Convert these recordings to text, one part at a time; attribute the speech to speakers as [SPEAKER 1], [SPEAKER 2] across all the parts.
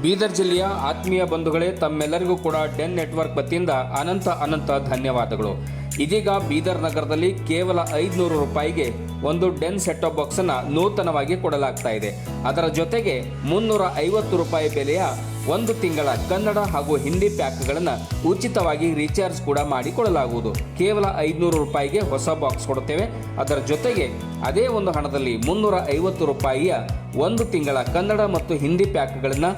[SPEAKER 1] ಬೀದರ್ ಜಿಲ್ಲೆಯ ಆತ್ಮೀಯ ಬಂಧುಗಳೇ, ತಮ್ಮೆಲ್ಲರಿಗೂ ಕೂಡ ಡೆನ್ ನೆಟ್ವರ್ಕ್ ವತಿಯಿಂದ ಅನಂತ ಧನ್ಯವಾದಗಳು. ಇದೀಗ ಬೀದರ್ ನಗರದಲ್ಲಿ ಕೇವಲ 500 ರೂಪಾಯಿಗೆ ಒಂದು ಡೆನ್ ಸೆಟ್ ಟಾಪ್ ಬಾಕ್ಸ್ ಅನ್ನು ನೂತನವಾಗಿ ಕೊಡಲಾಗ್ತಾ ಇದೆ. ಅದರ ಜೊತೆಗೆ 350 ರೂಪಾಯಿ ಬೆಲೆಯ 1 ತಿಂಗಳ ಕನ್ನಡ ಹಾಗೂ ಹಿಂದಿ ಪ್ಯಾಕ್ಗಳನ್ನು ಉಚಿತವಾಗಿ ರೀಚಾರ್ಜ್ ಕೂಡ ಮಾಡಿಕೊಡಲಾಗುವುದು. ಕೇವಲ 500 ರೂಪಾಯಿಗೆ ಹೊಸ ಬಾಕ್ಸ್ ಕೊಡುತ್ತೇವೆ. ಅದರ ಜೊತೆಗೆ ಅದೇ ಒಂದು ಹಣದಲ್ಲಿ 350 ರೂಪಾಯಿಯ 1 ತಿಂಗಳ ಕನ್ನಡ ಮತ್ತು ಹಿಂದಿ ಪ್ಯಾಕ್ಗಳನ್ನು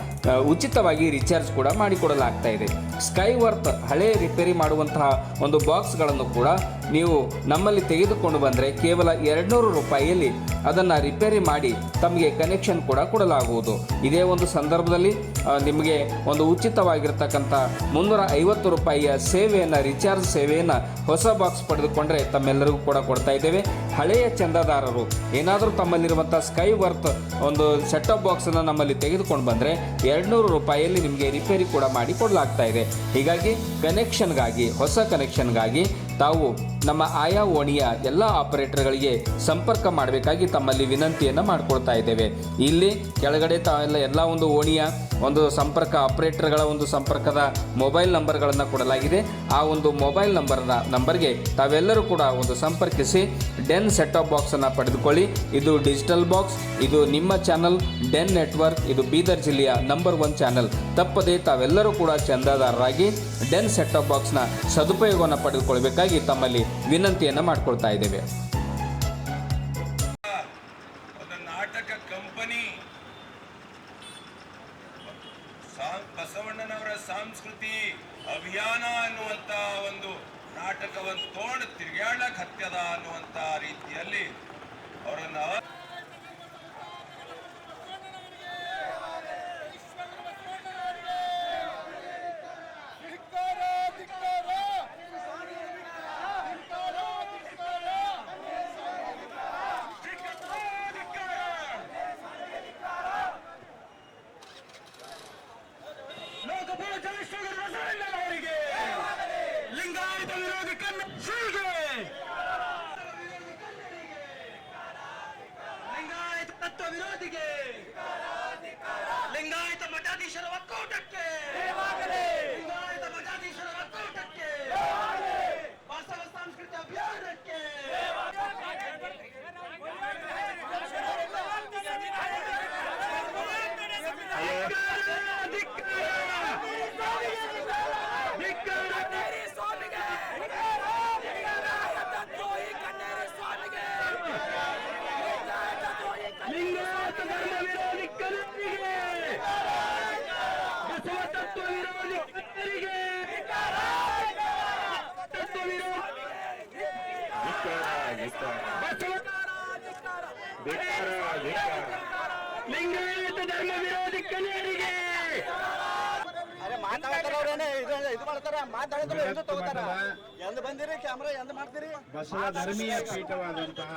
[SPEAKER 1] ಉಚಿತವಾಗಿ ರೀಚಾರ್ಜ್ ಕೂಡ ಮಾಡಿಕೊಡಲಾಗ್ತಾ ಇದೆ. ಸ್ಕೈ ವರ್ತ್ ಹಳೆ ರಿಪೇರಿ ಮಾಡುವಂತಹ ಒಂದು ಬಾಕ್ಸ್ಗಳನ್ನು ಕೂಡ ನೀವು ನಮ್ಮಲ್ಲಿ ತೆಗೆದುಕೊಂಡು ಬಂದರೆ ಕೇವಲ 200 ರೂಪಾಯಿಯಲ್ಲಿ ಅದನ್ನು ರಿಪೇರಿ ಮಾಡಿ ತಮಗೆ ಕನೆಕ್ಷನ್ ಕೂಡ ಕೊಡಲಾಗುವುದು. ಇದೇ ಒಂದು ಸಂದರ್ಭದಲ್ಲಿ ನಿಮಗೆ ಒಂದು ಉಚಿತವಾಗಿರ್ತಕ್ಕಂಥ 350 ರೂಪಾಯಿಯ ಸೇವೆಯನ್ನು, ರೀಚಾರ್ಜ್ ಸೇವೆಯನ್ನು ಹೊಸ ಬಾಕ್ಸ್ ಪಡೆದುಕೊಂಡ್ರೆ ತಮ್ಮೆಲ್ಲರಿಗೂ ಕೂಡ ಕೊಡ್ತಾ ಇದ್ದೇವೆ. ಹಳೆಯ ಚಂದಾದಾರರು ಏನಾದರೂ ತಮ್ಮಲ್ಲಿರುವಂಥ ಸ್ಕೈ ವರ್ತ್ ಒಂದು ಸೆಟ್ ಟಾಪ್ ಬಾಕ್ಸನ್ನು ನಮ್ಮಲ್ಲಿ ತೆಗೆದುಕೊಂಡು ಬಂದರೆ 200 ರೂಪಾಯಿಯಲ್ಲಿ ನಿಮಗೆ ರಿಪೇರಿ ಕೂಡ ಮಾಡಿ ಕೊಡಲಾಗ್ತಾ ಇದೆ. ಹೀಗಾಗಿ ಕನೆಕ್ಷನ್ಗಾಗಿ, ಹೊಸ ಕನೆಕ್ಷನ್ಗಾಗಿ ತಾವು ನಮ್ಮ ಆಯಾ ಓಣಿಯ ಎಲ್ಲ ಆಪರೇಟರ್ಗಳಿಗೆ ಸಂಪರ್ಕ ಮಾಡಬೇಕಾಗಿ ತಮ್ಮಲ್ಲಿ ವಿನಂತಿಯನ್ನು ಮಾಡಿಕೊಳ್ತಾ ಇದ್ದೇವೆ. ಇಲ್ಲಿ ಕೆಳಗಡೆ ಎಲ್ಲ ಒಂದು ಓಣಿಯ ಒಂದು ಸಂಪರ್ಕ ಆಪರೇಟರ್ಗಳ ಒಂದು ಸಂಪರ್ಕದ ಮೊಬೈಲ್ ನಂಬರ್ಗಳನ್ನು ಕೊಡಲಾಗಿದೆ. ಆ ಒಂದು ಮೊಬೈಲ್ ನಂಬರ್ಗೆ ತಾವೆಲ್ಲರೂ ಕೂಡ ಒಂದು ಸಂಪರ್ಕಿಸಿ ಡೆನ್ ಸೆಟ್ ಟಾಪ್ ಬಾಕ್ಸನ್ನು ಪಡೆದುಕೊಳ್ಳಿ. ಇದು ಡಿಜಿಟಲ್ ಬಾಕ್ಸ್, ಇದು ನಿಮ್ಮ ಚಾನಲ್ ಡೆನ್ ನೆಟ್ವರ್ಕ್, ಇದು ಬೀದರ್ ಜಿಲ್ಲೆಯ ನಂಬರ್ 1 ಚಾನಲ್. ತಪ್ಪದೇ ತಾವೆಲ್ಲರೂ ಕೂಡ ಚಂದಾದಾರರಾಗಿ ಡೆನ್ ಸೆಟ್ ಟಾಪ್ ಬಾಕ್ಸ್ನ ಸದುಪಯೋಗವನ್ನು ಪಡೆದುಕೊಳ್ಳಬೇಕಾಗಿ ತಮ್ಮಲ್ಲಿ ವಿನಂತಿಯನ್ನು ಮಾಡಿಕೊಳ್ತಾ ಇದ್ದೇವೆ.
[SPEAKER 2] ನಾಟಕ ಕಂಪನಿ ಬಸವಣ್ಣನವರ ಸಂಸ್ಕೃತಿ ಅಭಿಯಾನ ಅನ್ನುವಂತ ಒಂದು ನಾಟಕವನ್ನು ತೋಣ ತಿರುಗಾಡಕ್ ಹತ್ಯದ ಅನ್ನುವಂತ ರೀತಿಯಲ್ಲಿ ಅವರನ್ನ ಲಿಂಗಾಯತ ವಿರೋಧಿ ಲಿಂಗಾಯತ ತತ್ವ ವಿರೋಧಿಗೆ, ಲಿಂಗಾಯತ ಮಠಾಧೀಶರ ಒಕ್ಕೂಟಕ್ಕೆ, ಲಿಂಗಾಯತ ಮಠಾಧೀಶರ ಒಕ್ಕೂಟಕ್ಕೆ, ಬಸವ ಸಂಸ್ಕೃತಿ ಅಭಿಯಾನಕ್ಕೆ ಲಿಂಗಾಯತ ಧರ್ಮ ವಿರೋಧಿ ಕನ್ನಡಿಗೆ, ಬಸವ ತತ್ವ ವಿರೋಧಿ ಕನ್ನಡಿಗೆ, ತತ್ವ ವಿರೋಧಿ ಲಿಂಗಾಯತ ಧರ್ಮ ವಿರೋಧಿ ಕನ್ನಡಿಗೆ.
[SPEAKER 3] ಇದು ಮಾಡ್ತಾರ, ಮಾತಾಡಿದ್ರೆ ಎಂದು ತಗೋತಾರ. ಎಂದು ಬಂದಿರಿ ಕ್ಯಾಮ್ರಾ ಎಂದು ಮಾಡ್ತೀರಿ?
[SPEAKER 4] ಬಸವ ಧರ್ಮೀಯ ಪೀಠವಾದಂತಹ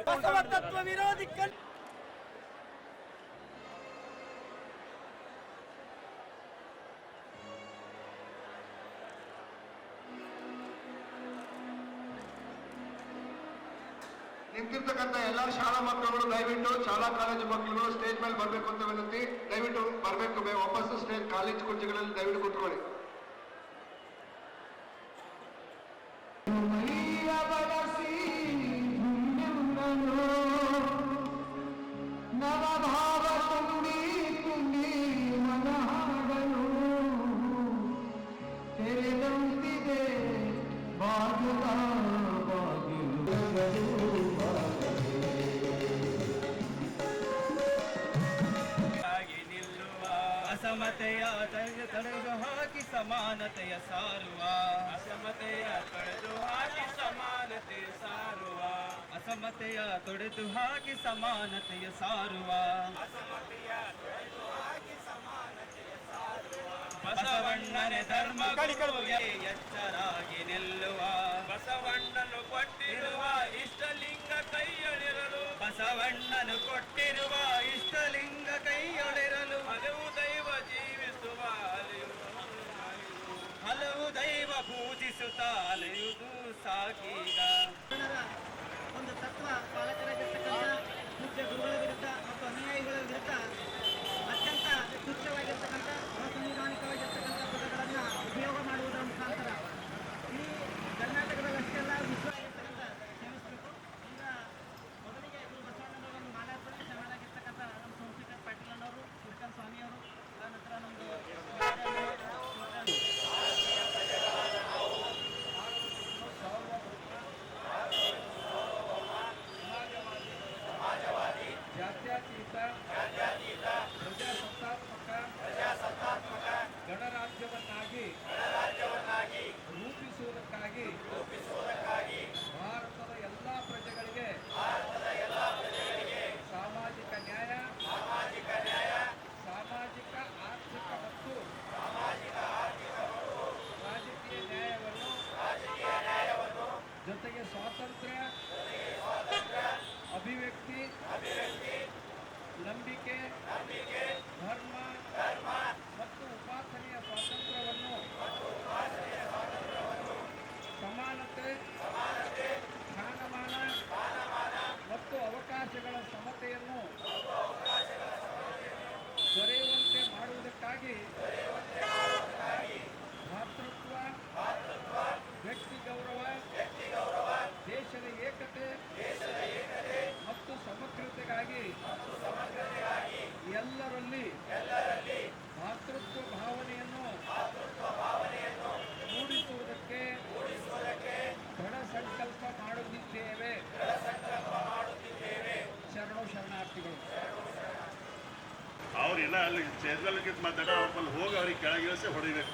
[SPEAKER 3] ಬಸವ ತತ್ವ ವಿರೋಧಿ
[SPEAKER 5] ನಿಂತಿರ್ತಕ್ಕಂಥ ಎಲ್ಲ ಶಾಲಾ ಮಕ್ಕಳುಗಳು ದಯವಿಟ್ಟು ಶಾಲಾ ಕಾಲೇಜು ಮಕ್ಕಳುಗಳು ಸ್ಟೇಜ್ ಮೇಲೆ ಬರಬೇಕು ಅಂತ ವಿನಂತಿ. ದಯವಿಟ್ಟು ಬರಬೇಕು, ವಾಪಸ್ಸು ಸ್ಟೇಜ್ ಕಾಲೇಜ್ ಕುರ್ಚಿಗಳಲ್ಲಿ ದಯವಿಟ್ಟು ಕೂತ್ಕೊಳ್ಳಿ.
[SPEAKER 6] ಅಸಮತೆಯ ತಡೆದು ಹಾಕಿ ಸಮಾನತೆಯ ಸಾರುವ, ಅಸಮತೆಯ ತೊಡೆದು ಹಾಕಿ ಸಮಾನತೆಯ ಸಾರುವ, ಅಸಮತೆಯ ತೊಡೆದು ಹಾಕಿ ಸಮಾನತೆಯ ಸಾರುವ, ಬಸವಣ್ಣನೇ ಧರ್ಮ ಎಚ್ಚರಾಗಿ ನಿಲ್ಲುವ, ಬಸವಣ್ಣನು ಕೊಟ್ಟಿರುವ ಇಷ್ಟಲಿಂಗ ಕೈಯೊಳಿರಲು, ಬಸವಣ್ಣನು ಕೊಟ್ಟಿರುವ ಇಷ್ಟಲಿಂಗ ಕೈಯೊಳಿರಲು, ಹಲವು ದೈವ ಜೀವಿಸುವ ಹಲವು ದೈವ ಪೂಜಿಸುತ್ತ ಅಲೆಯುವುದು ಸಾಕೀಗ.
[SPEAKER 7] ಒಂದು ತತ್ವ ಪಾಲಕರಾಗಿರ್ತಕ್ಕಂಥ ಮುಖ್ಯ ಗುರುಗಳ ವಿರುದ್ಧ ಮತ್ತು ಅನುಯಾಯಿಗಳ ವಿರುದ್ಧ ಅತ್ಯಂತ
[SPEAKER 8] ಎಲ್ಲರಲ್ಲಿ ಮಾತೃತ್ವ ಭಾವನೆಯನ್ನು ಮೂಡಿಸುವುದಕ್ಕೆ ದೃಢ ಸಂಕಲ್ಪ ಮಾಡುತ್ತಿದ್ದೇವೆ. ಶರಣು ಶರಣಾರ್ಥಿಗಳು.
[SPEAKER 4] ಅವ್ರಿಲ್ಲ ಅಲ್ಲಿ ಚೇರ್ಗಲ್ಕಿಂತ ಮಾತಾಡೋ ಅವ್ರಲ್ಲಿ ಹೋಗಿ ಅವ್ರಿಗೆ ಕೆಳಗಿಳಿಸಿ ಹೊಡಿಬೇಕು.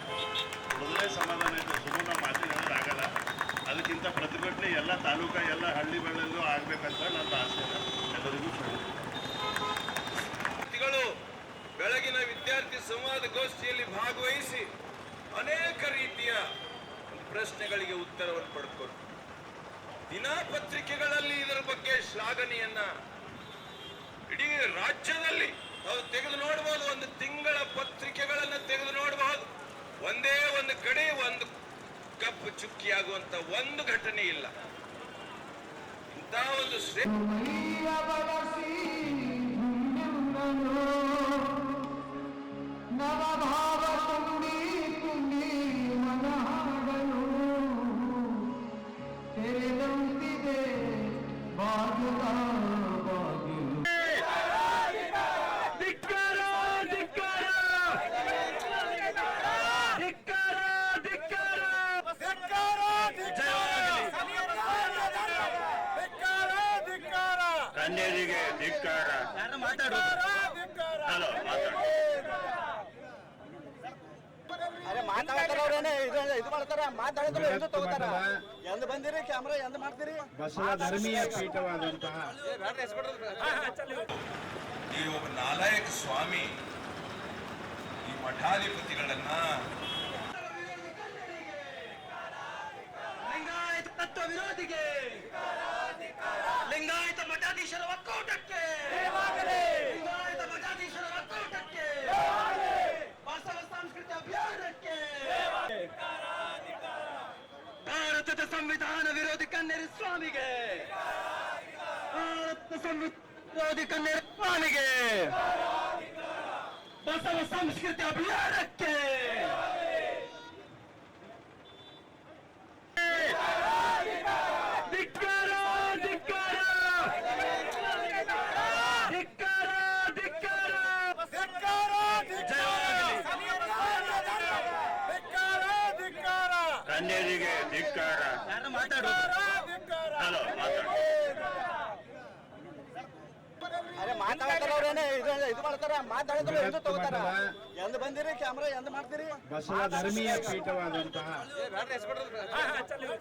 [SPEAKER 4] ಹೊಡೆದ್ರೆ ಸಮಾಧಾನ ಐತೆ. ಸುಮ್ಮನೆ ಮಾತಿಗೆ ಆಗಲ್ಲ. ಅದಕ್ಕಿಂತ ಪ್ರತಿಭಟನೆ ಎಲ್ಲ ತಾಲೂಕು ಎಲ್ಲ ಹಳ್ಳಿ ಬೆಳೆಲ್ಲೂ ಆಗ್ಬೇಕಂತ ನನ್ನ ಆಸೆ ಎಲ್ಲರಿಗೂ
[SPEAKER 6] ವಿದ್ಯಾರ್ಥಿಗಳು ಬೆಳಗಿನ ವಿದ್ಯಾರ್ಥಿ ಸಂವಾದಗೋಷ್ಠಿಯಲ್ಲಿ ಭಾಗವಹಿಸಿ ಅನೇಕ ರೀತಿಯ ಪ್ರಶ್ನೆಗಳಿಗೆ ಉತ್ತರವನ್ನು ಪಡ್ಕೊಂಡು ದಿನಪತ್ರಿಕೆಗಳಲ್ಲಿ ಇದರ ಬಗ್ಗೆ ಶ್ಲಾಘನೆಯನ್ನ ಇಡೀ ರಾಜ್ಯದಲ್ಲಿ ನಾವು ತೆಗೆದು ನೋಡಬಹುದು. ಒಂದು ತಿಂಗಳ ಪತ್ರಿಕೆಗಳನ್ನು ತೆಗೆದು ನೋಡಬಹುದು. ಒಂದೇ ಒಂದು ಕಡೆ ಒಂದು ಕಪ್ಪು ಚುಕ್ಕಿಯಾಗುವಂತ ಒಂದು ಘಟನೆ ಇಲ್ಲ. ಇಂತಹ ಒಂದು
[SPEAKER 4] ಕನ್ಯರಿಗೆ ಧಿಕ್ಕಾರ. ಹಲೋ
[SPEAKER 3] ಅರೆ ಮಾತಾಡ್ತಾರ ಅವ್ರೇನೆ ಇದು ಮಾಡ್ತಾರ, ಮಾತಾಡಿದ್ರೆ ಎಂದು ತಗೋತಾರ. ಎಂದು ಬಂದಿರಿ ಕ್ಯಾಮ್ರಾ ಎಂದು ಮಾಡ್ತೀರಿ?
[SPEAKER 4] ಬಸವ ಧರ್ಮೀಯ ಪೀಠವಾದಂತಹ
[SPEAKER 6] ಈ ಒಬ್ಬ ನಾಲಾಯಕ ಸ್ವಾಮಿ ಈ ಮಠಾಧಿಪತಿಗಳನ್ನ
[SPEAKER 7] ಲಿಂಗಾಯತ ತತ್ವ ವಿರೋಧಿಗೆ, ಲಿಂಗಾಯತ ಮಠಾಧೀಶರ ಒಕ್ಕೂಟಕ್ಕೆ, ಲಿಂಗಾಯತ ಮಠಾಧೀಶರ ಒಕ್ಕೂಟಕ್ಕೆ, ಬಸವ ಸಂಸ್ಕೃತಿ ಅಭಿಯಾನಕ್ಕೆ, ಭಾರತದ ಸಂವಿಧಾನ ವಿರೋಧಿ ಕನ್ನೇರಿ ಸ್ವಾಮಿಗೆ, ಭಾರತ ಸಂವಿಧಾನ ವಿರೋಧಿ ಕನ್ನೇರಿ ಸ್ವಾಮಿಗೆ, ಬಸವ ಸಂಸ್ಕೃತಿ ಅಭಿಯಾನಕ್ಕೆ, ಧಿಕ್ಕಾರ ಧಿಕ್ಕಾರ ಧಿಕ್ಕಾರ ಧಿಕ್ಕಾರ
[SPEAKER 4] ಕನ್ಯರಿಗೆ ಧಿಕ್ಕಾರ. ಹಲೋ
[SPEAKER 3] ಅರೆ ಮಾತಾಡ್ತಾರ ಅವ್ರೇನೆ ಇದು ಮಾಡ್ತಾರ, ಮಾತಾಡಿದ್ರೆ ಎಂದು ತಗೋತಾರ. ಎಂದು ಬಂದಿರಿ ಕ್ಯಾಮ್ರಾ ಎಂದು ಮಾಡ್ತೀರಿ?
[SPEAKER 4] ಬಸವ ಧರ್ಮೀಯ ಪೀಠವಾದಂತಹ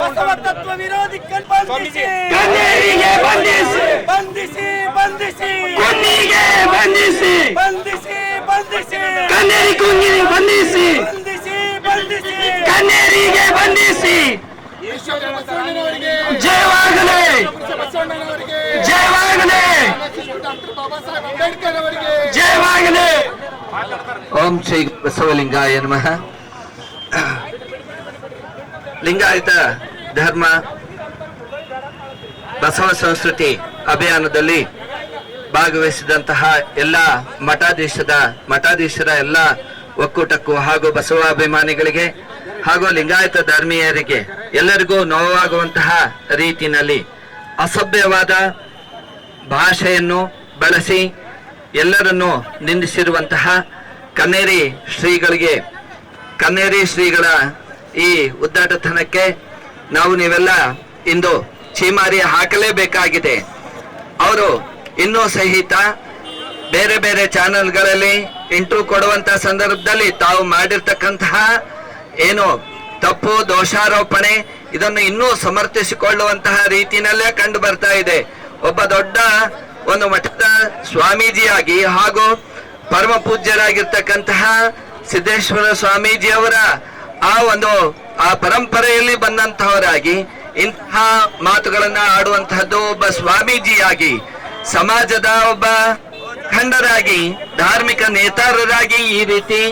[SPEAKER 7] ಬಸವ ತತ್ವ ವಿರೋಧಿ ಬಂಧಿಸಿ, ಕನ್ನೇರಿಗೆ ಬಂಧಿಸಿ, ಬಂಧಿಸಿ ಬಂಧಿಸಿ, ಕೊನ್ನಿಗೆ ಬಂಧಿಸಿ, ಬಂಧಿಸಿ ಬಂಧಿಸಿ, ಕನ್ನೇರಿ ಕುಂಗಿರಿ ಬಂಧಿಸಿ, ಬಂಧಿಸಿ ಬಂಧಿಸಿ, ಕನ್ನೇರಿಗೆ ಬಂಧಿಸಿ. ಜಯವಾಗಲಿ, ಜಯವಾಗಲಿ, ಜಯವಾಗಲಿ.
[SPEAKER 9] ಓಂ ಶ್ರೀ ಬಸವಲಿಂಗಾಯ ನಮಃ. ಲಿಂಗಾಯತ ಧರ್ಮ ಬಸವ ಸಂಸ್ಕೃತಿ ಅಭಿಯಾನದಲ್ಲಿ ಭಾಗವಹಿಸಿದಂತಹ ಎಲ್ಲ ಮಠಾಧೀಶರ ಎಲ್ಲ ಒಕ್ಕೂಟಕ್ಕೂ ಹಾಗೂ ಬಸವಾಭಿಮಾನಿಗಳಿಗೆ ಹಾಗೂ ಲಿಂಗಾಯತ ಧರ್ಮೀಯರಿಗೆ ಎಲ್ಲರಿಗೂ ನೋವಾಗುವಂತಹ ರೀತಿಯಲ್ಲಿ ಅಸಭ್ಯವಾದ ಭಾಷೆಯನ್ನು ಬಳಸಿ ಎಲ್ಲರನ್ನು ನಿಂದಿಸಿರುವಂತಹ ಕನ್ನೇರಿ ಶ್ರೀಗಳ ಈ ಉದ್ದಾಟತನಕ್ಕೆ ನೀವೆಲ್ಲ ಇಂದು ಛೀಮಾರಿ ಹಾಕಲೇಬೇಕಾಗಿದೆ. ಅವರು ಇನ್ನೂ ಸಹಿತ ಬೇರೆ ಬೇರೆ ಚಾನೆಲ್ಗಳಲ್ಲಿ ಇಂಟರ್ವ್ಯೂ ಕೊಡುವಂತಹ ಸಂದರ್ಭದಲ್ಲಿ ತಾವು ಮಾಡಿರ್ತಕ್ಕಂತಹ ಏನು ತಪ್ಪು ದೋಷಾರೋಪಣೆ ಇದನ್ನು ಇನ್ನೂ ಸಮರ್ಥಿಸಿಕೊಳ್ಳುವಂತಹ ರೀತಿಯಲ್ಲೇ ಕಂಡು ಬರ್ತಾ ಇದೆ. ಒಬ್ಬ ದೊಡ್ಡ ಒಂದು ಮಠದ ಸ್ವಾಮೀಜಿಯಾಗಿ ಹಾಗೂ ಪರಮ ಪೂಜ್ಯರಾಗಿರ್ತಕ್ಕಂತಹ ಸಿದ್ದೇಶ್ವರ ಸ್ವಾಮೀಜಿಯವರ ಆ ಪರಂಪರೆಯಲ್ಲಿ ಬಂದಂತಹವರಾಗಿ ಇಂತಹ ಮಾತುಗಳನ್ನ ಆಡುವಂತಹದ್ದು ಒಬ್ಬ ಸ್ವಾಮೀಜಿಯಾಗಿ, ಸಮಾಜದ ಒಬ್ಬ ಖಂಡರಾಗಿ, ಧಾರ್ಮಿಕ ನೇತಾರರಾಗಿ ಈ ರೀತಿ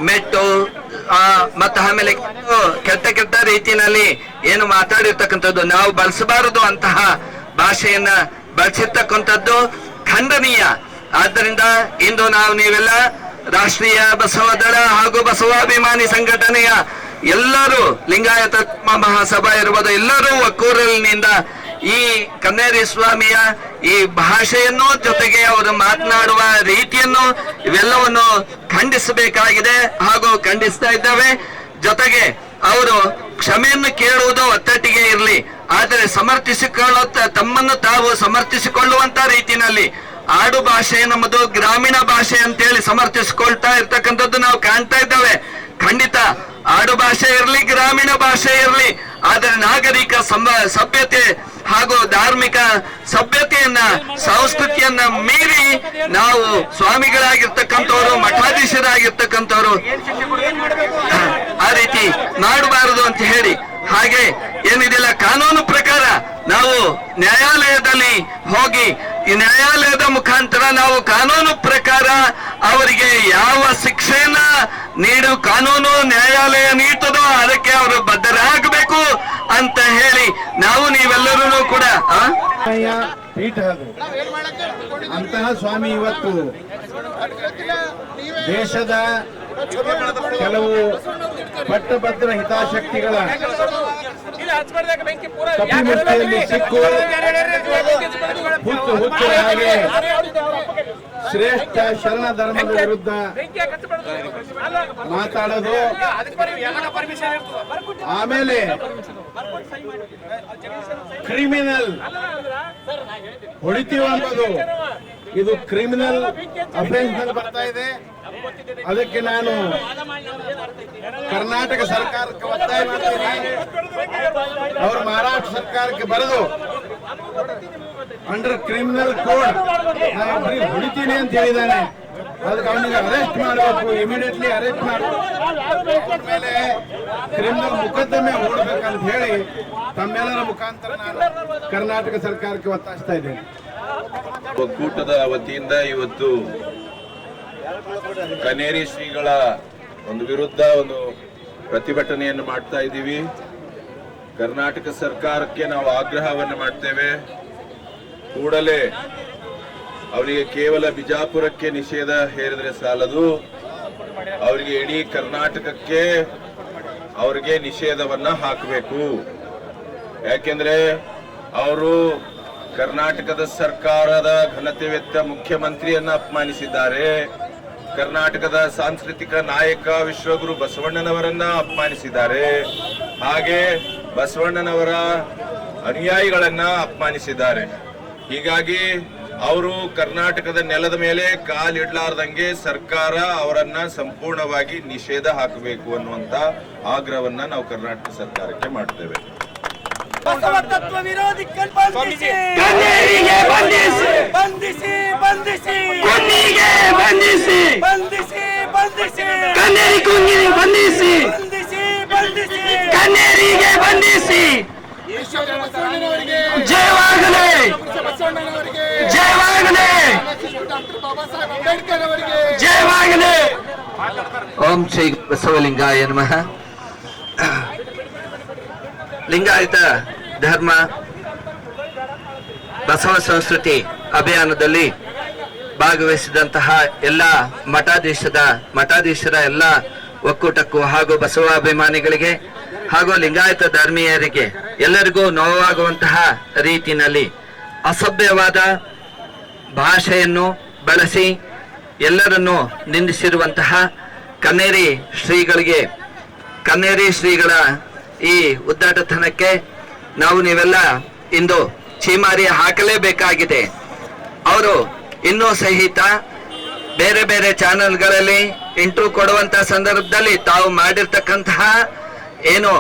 [SPEAKER 9] ಮೆಟ್ಟು ಮತ್ತು ಆಮೇಲೆ ಕೆಟ್ಟ ರೀತಿಯಲ್ಲಿ ಏನು ಮಾತಾಡಿರ್ತಕ್ಕಂಥದ್ದು, ನಾವು ಬಳಸಬಾರದು ಅಂತಹ ಭಾಷೆಯನ್ನ ಬಳಸಿರ್ತಕ್ಕಂಥದ್ದು ಖಂಡನೀಯ. ಆದ್ದರಿಂದ ಇಂದು ನೀವೆಲ್ಲ ರಾಷ್ಟ್ರೀಯ ಬಸವ ದಳ ಹಾಗೂ ಬಸವಾಭಿಮಾನಿ ಸಂಘಟನೆಯ ಎಲ್ಲರೂ, ಲಿಂಗಾಯತ ಮಹಾಸಭಾ ಇರ್ಬೋದು, ಎಲ್ಲರೂ ಒಕ್ಕೂರಲಿನಿಂದ ಈ ಕನ್ನೇರಿ ಸ್ವಾಮಿಯ ಈ ಭಾಷೆಯನ್ನು ಜೊತೆಗೆ ಅವರು ಮಾತನಾಡುವ ರೀತಿಯನ್ನು ಇವೆಲ್ಲವನ್ನು ಖಂಡಿಸಬೇಕಾಗಿದೆ ಹಾಗೂ ಖಂಡಿಸ್ತಾ ಇದ್ದಾವೆ. ಜೊತೆಗೆ ಅವರು ಕ್ಷಮೆಯನ್ನು ಕೇಳುವುದು ಒತ್ತಟ್ಟಿಗೆ ಇರಲಿ, ಆದರೆ ತಮ್ಮನ್ನು ತಾವು ಸಮರ್ಥಿಸಿಕೊಳ್ಳುವಂತ ರೀತಿಯಲ್ಲಿ ಆಡು ಭಾಷೆ ನಮ್ಮದು ಗ್ರಾಮೀಣ ಭಾಷೆ ಅಂತೇಳಿ ಸಮರ್ಥಿಸಿಕೊಳ್ತಾ ಇರ್ತಕ್ಕಂಥದ್ದು ನಾವು ಕಾಣ್ತಾ ಇದ್ದೇವೆ. ಖಂಡಿತ ಆಡು ಭಾಷೆ ಇರಲಿ, ಗ್ರಾಮೀಣ ಭಾಷೆ ಇರಲಿ, ಆದರೆ ನಾಗರಿಕ ಸಭ್ಯತೆ ಹಾಗೂ ಧಾರ್ಮಿಕ ಸಭ್ಯತೆಯನ್ನ ಸಂಸ್ಕೃತಿಯನ್ನ ಮೀರಿ ನಾವು ಸ್ವಾಮಿಗಳಾಗಿರ್ತಕ್ಕಂಥವ್ರು, ಮಠಾಧೀಶರಾಗಿರ್ತಕ್ಕಂಥವ್ರು ಆ ರೀತಿ ಮಾಡಬಾರದು ಅಂತ ಹೇಳಿ, ಹಾಗೆ ಏನಿದೆಯಲ್ಲ ಕಾನೂನು ಪ್ರಕಾರ ನಾವು ನ್ಯಾಯಾಲಯದಲ್ಲಿ ಹೋಗಿ ಈ ನ್ಯಾಯಾಲಯದ ಮುಖಾಂತರ ನಾವು ಕಾನೂನು ಪ್ರಕಾರ ಅವರಿಗೆ ಯಾವ ಶಿಕ್ಷೆಯನ್ನ ಕಾನೂನು ನ್ಯಾಯಾಲಯ ನೀಡ್ತದೋ ಅದಕ್ಕೆ ಅವರು ಬದ್ಧರಾಗಬೇಕು ಅಂತ ಹೇಳಿ ನಾವು ನೀವೆಲ್ಲರೂ ಕೂಡ
[SPEAKER 5] ಪೀಠ ಅದು. ಅಂತಹ ಸ್ವಾಮಿ ಇವತ್ತು ದೇಶದ ಕೆಲವು ಪಟ್ಟಭದ್ರ ಹಿತಾಸಕ್ತಿಗಳ ಕಪಿಮುಷ್ಟಿಯಲ್ಲಿ ಸಿಕ್ಕು ಹುಚ್ಚು ಹಾಗೆ ಶ್ರೇಷ್ಠ ಶರಣ ಧರ್ಮದ ವಿರುದ್ಧ ಮಾತಾಡೋದು, ಆಮೇಲೆ ಕ್ರಿಮಿನಲ್ ಹೊಡಿತೀವಿ ಅನ್ನೋದು, ಇದು ಕ್ರಿಮಿನಲ್ ಅಫೆನ್ಸ್ ನಲ್ಲಿ ಬರ್ತಾ ಇದೆ. ಅದಕ್ಕೆ ನಾನು ಕರ್ನಾಟಕ ಸರ್ಕಾರಕ್ಕೆ ಒತ್ತಾಯ ಮಾಡ್ತೀನಿ, ಅವರು ಮಹಾರಾಷ್ಟ್ರ ಸರ್ಕಾರಕ್ಕೆ ಬರೆದು ಅಂಡರ್ ಕ್ರಿಮಿನಲ್ ಕೋಡ್ ಹೊಡಿತೀನಿ ಅಂತ ಹೇಳಿದ್ದಾನೆ. ಅದಕ್ಕೆ ಅವನಿಗೆ ಅರೆಸ್ಟ್ ಮಾಡಬೇಕು, ಇಮಿಡಿಯೇಟ್ಲಿ ಅರೆಸ್ಟ್ ಮಾಡಬೇಕು, ಮೇಲೆ ಕ್ರಿಮಿನಲ್ ಮೊಕದ್ದಮೆ ಓಡಬೇಕಂತ ಹೇಳಿ ತಮ್ಮೆಲ್ಲರ ಮುಖಾಂತರ ನಾನು ಕರ್ನಾಟಕ ಸರ್ಕಾರಕ್ಕೆ ಒತ್ತಾಯಿಸ್ತಾ ಇದ್ದೇನೆ.
[SPEAKER 6] ಒಕ್ಕೂಟದ ವತಿಯಿಂದ ಇವತ್ತು ಕನೇರಿ ಶ್ರೀಗಳ ವಿರುದ್ಧ ಒಂದು ಪ್ರತಿಭಟನೆಯನ್ನು ಮಾಡ್ತಾ ಇದ್ದೀವಿ. ಕರ್ನಾಟಕ ಸರ್ಕಾರಕ್ಕೆ ನಾವು ಆಗ್ರಹವನ್ನು ಮಾಡ್ತೇವೆ, ಕೂಡಲೇ ಅವರಿಗೆ ಕೇವಲ ಬಿಜಾಪುರಕ್ಕೆ ನಿಷೇಧ ಹೇರಿದ್ರೆ ಸಾಲದು, ಅವರಿಗೆ ಇಡೀ ಕರ್ನಾಟಕಕ್ಕೆ ಅವರಿಗೆ ನಿಷೇಧವನ್ನ ಹಾಕಬೇಕು. ಯಾಕೆಂದ್ರೆ ಅವರು ಕರ್ನಾಟಕದ ಸರ್ಕಾರದ ಘನತೆವೆತ್ತ ಮುಖ್ಯಮಂತ್ರಿಯನ್ನ ಅಪಮಾನಿಸಿದ್ದಾರೆ, ಕರ್ನಾಟಕದ ಸಾಂಸ್ಕೃತಿಕ ನಾಯಕ ವಿಶ್ವಗುರು ಬಸವಣ್ಣನವರನ್ನ ಅಪಮಾನಿಸಿದ್ದಾರೆ, ಹಾಗೆ ಬಸವಣ್ಣನವರ ಅನುಯಾಯಿಗಳನ್ನ ಅಪಮಾನಿಸಿದ್ದಾರೆ. ಹೀಗಾಗಿ ಅವರು ಕರ್ನಾಟಕದ ನೆಲದ ಮೇಲೆ ಕಾಲಿಡ್ಲಾರ್ದಂಗೆ ಸರ್ಕಾರ ಅವರನ್ನ ಸಂಪೂರ್ಣವಾಗಿ ನಿಷೇಧ ಹಾಕಬೇಕು ಅನ್ನುವಂತ ಆಗ್ರಹವನ್ನ ನಾವು ಕರ್ನಾಟಕ ಸರ್ಕಾರಕ್ಕೆ ಮಾಡ್ತೇವೆ.
[SPEAKER 7] ಬಸವ ತತ್ವ ವಿರೋಧಿ ಬಂಧಿಸಿ ಬಂಧಿಸಿ ಬಂಧಿಸಿ
[SPEAKER 9] ಕುನ್ನಿಗೆ ಬಂಧಿಸಿ
[SPEAKER 7] ಬಂಧಿಸಿ ಬಂಧಿಸಿ
[SPEAKER 9] ಕನ್ನೇರಿ ಕುನ್ನಿಗೆ ಬಂಧಿಸಿ
[SPEAKER 7] ಬಂಧಿಸಿ ಬಂಧಿಸಿ
[SPEAKER 9] ಕನ್ನೇರಿಗೆ ಬಂಧಿಸಿ ಜಯವಾಗಲಿ ಜಯವಾಗಲಿ ಜಯವಾಗಲಿ. ಓಂ ಶ್ರೀ ಬಸವಲಿಂಗಾಯ ನಮಃ. ಲಿಂಗಾಯತ ಧರ್ಮ ಬಸವ ಸಂಸ್ಕೃತಿ ಅಭಿಯಾನದಲ್ಲಿ ಭಾಗವಹಿಸಿದಂತಹ ಎಲ್ಲ ಮಠಾಧೀಶರ ಎಲ್ಲ ಒಕ್ಕೂಟಕ್ಕೂ ಹಾಗೂ ಬಸವಾಭಿಮಾನಿಗಳಿಗೆ ಹಾಗೂ ಲಿಂಗಾಯತ ಧರ್ಮೀಯರಿಗೆ ಎಲ್ಲರಿಗೂ ನೋವಾಗುವಂತಹ ರೀತಿಯಲ್ಲಿ ಅಸಭ್ಯವಾದ ಭಾಷೆಯನ್ನು ಬಳಸಿ ಎಲ್ಲರನ್ನೂ ನಿಂದಿಸಿರುವಂತಹ ಕನ್ನೇರಿ ಶ್ರೀಗಳ ಈ ಉದ್ದಾಟತನಕ್ಕೆ ನಾವು ನೀವೆಲ್ಲ ಇಂದು ಛೀಮಾರಿ ಹಾಕಲೇಬೇಕಾಗಿದೆ. ಅವರು ಇನ್ನೂ ಸಹಿತ ಬೇರೆ ಬೇರೆ ಚಾನೆಲ್ಗಳಲ್ಲಿ ಇಂಟರ್ವ್ಯೂ ಕೊಡುವಂತಹ ಸಂದರ್ಭದಲ್ಲಿ ತಾವು ಮಾಡಿರ್ತಕ್ಕಂತಹ ಏನು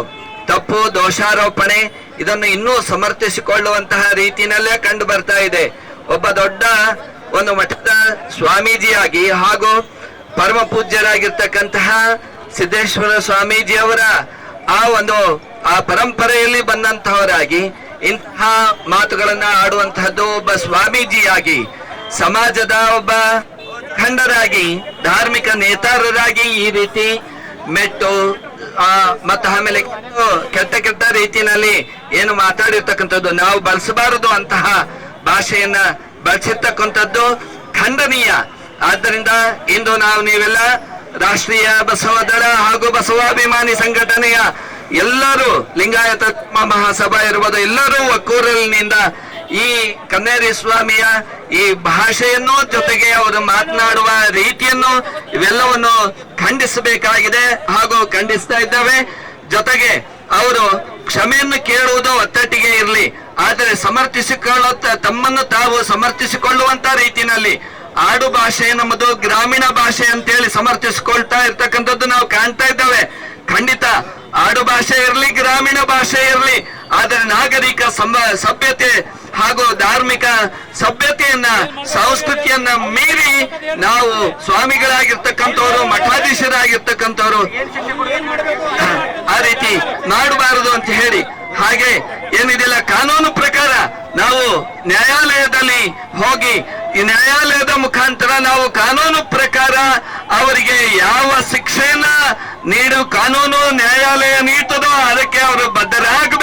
[SPEAKER 9] ತಪ್ಪು ದೋಷಾರೋಪಣೆ ಇದನ್ನು ಇನ್ನೂ ಸಮರ್ಥಿಸಿಕೊಳ್ಳುವಂತಹ ರೀತಿಯಲ್ಲೇ ಕಂಡು ಬರ್ತಾ ಇದೆ. ಒಬ್ಬ ದೊಡ್ಡ ಒಂದು ಮಠದ ಸ್ವಾಮೀಜಿಯಾಗಿ ಹಾಗೂ ಪರಮ ಪೂಜ್ಯರಾಗಿರ್ತಕ್ಕಂತಹ ಸಿದ್ದೇಶ್ವರ ಸ್ವಾಮೀಜಿಯವರ ಆ ಪರಂಪರೆಯಲ್ಲಿ ಬಂದಂತಹವರಾಗಿ ಇಂತಹ ಮಾತುಗಳನ್ನ ಆಡುವಂತಹದ್ದು ಒಬ್ಬ ಸ್ವಾಮೀಜಿಯಾಗಿ, ಸಮಾಜದ ಒಬ್ಬ ಖಂಡರಾಗಿ, ಧಾರ್ಮಿಕ ನೇತಾರರಾಗಿ ಈ ರೀತಿ ಮೆಟ್ಟು ಮತ್ತು ಆಮೇಲೆ ಕೆಟ್ಟ ರೀತಿಯಲ್ಲಿ ಏನು ಮಾತಾಡಿರ್ತಕ್ಕಂಥದ್ದು, ನಾವು ಬಳಸಬಾರದು ಅಂತಹ ಭಾಷೆಯನ್ನ ಬಳಸಿರ್ತಕ್ಕಂಥದ್ದು ಖಂಡನೀಯ. ಆದ್ದರಿಂದ ಇಂದು ನೀವೆಲ್ಲ ರಾಷ್ಟ್ರೀಯ ಬಸವ ದಳ ಹಾಗೂ ಬಸವಾಭಿಮಾನಿ ಸಂಘಟನೆಯ ಎಲ್ಲರೂ, ಲಿಂಗಾಯತ ಮಹಾಸಭಾ ಇರ್ಬೋದು, ಎಲ್ಲರೂ ಒಕ್ಕೂರಲಿನಿಂದ ಈ ಕನ್ನೇರಿ ಸ್ವಾಮಿಯ ಈ ಭಾಷೆಯನ್ನು ಜೊತೆಗೆ ಅವರು ಮಾತನಾಡುವ ರೀತಿಯನ್ನು ಇವೆಲ್ಲವನ್ನು ಖಂಡಿಸಬೇಕಾಗಿದೆ ಹಾಗೂ ಖಂಡಿಸ್ತಾ ಇದ್ದೇವೆ. ಜೊತೆಗೆ ಅವರು ಕ್ಷಮೆಯನ್ನು ಕೇಳುವುದು ಒತ್ತಟ್ಟಿಗೆ ಇರಲಿ, ಆದರೆ ತಮ್ಮನ್ನು ತಾವು ಸಮರ್ಥಿಸಿಕೊಳ್ಳುವಂತ ರೀತಿಯಲ್ಲಿ ಆಡು ಭಾಷೆ ನಮ್ಮದು ಗ್ರಾಮೀಣ ಭಾಷೆ ಅಂತೇಳಿ ಸಮರ್ಥಿಸಿಕೊಳ್ತಾ ಇರ್ತಕ್ಕಂಥದ್ದು ನಾವು ಕಾಣ್ತಾ ಇದ್ದೇವೆ. ಖಂಡಿತ ಆಡು ಭಾಷೆ ಇರಲಿ, ಗ್ರಾಮೀಣ ಭಾಷೆ ಇರಲಿ, ಆದರೆ ನಾಗರಿಕ ಸಭ್ಯತೆ ಹಾಗೂ ಧಾರ್ಮಿಕ ಸಭ್ಯತೆಯನ್ನ ಸಂಸ್ಕೃತಿಯನ್ನ ಮೀರಿ ನಾವು ಸ್ವಾಮಿಗಳಾಗಿರ್ತಕ್ಕಂಥವ್ರು, ಮಠಾಧೀಶರಾಗಿರ್ತಕ್ಕಂಥವ್ರು ಆ ರೀತಿ ಮಾಡಬಾರದು ಅಂತ ಹೇಳಿ, ಹಾಗೆ ಏನಿದಿಲ್ಲ ಕಾನೂನು ಪ್ರಕಾರ ನಾವು ನ್ಯಾಯಾಲಯದಲ್ಲಿ ಹೋಗಿ ಈ ನ್ಯಾಯಾಲಯದ ಮುಖಾಂತರ ನಾವು ಕಾನೂನು ಪ್ರಕಾರ ಅವರಿಗೆ ಯಾವ ಶಿಕ್ಷೆಯನ್ನ ಕಾನೂನು ನ್ಯಾಯಾಲಯ ನೀಡ್ತದೋ ಅದಕ್ಕೆ ಅವರು ಬದ್ಧರಾಗ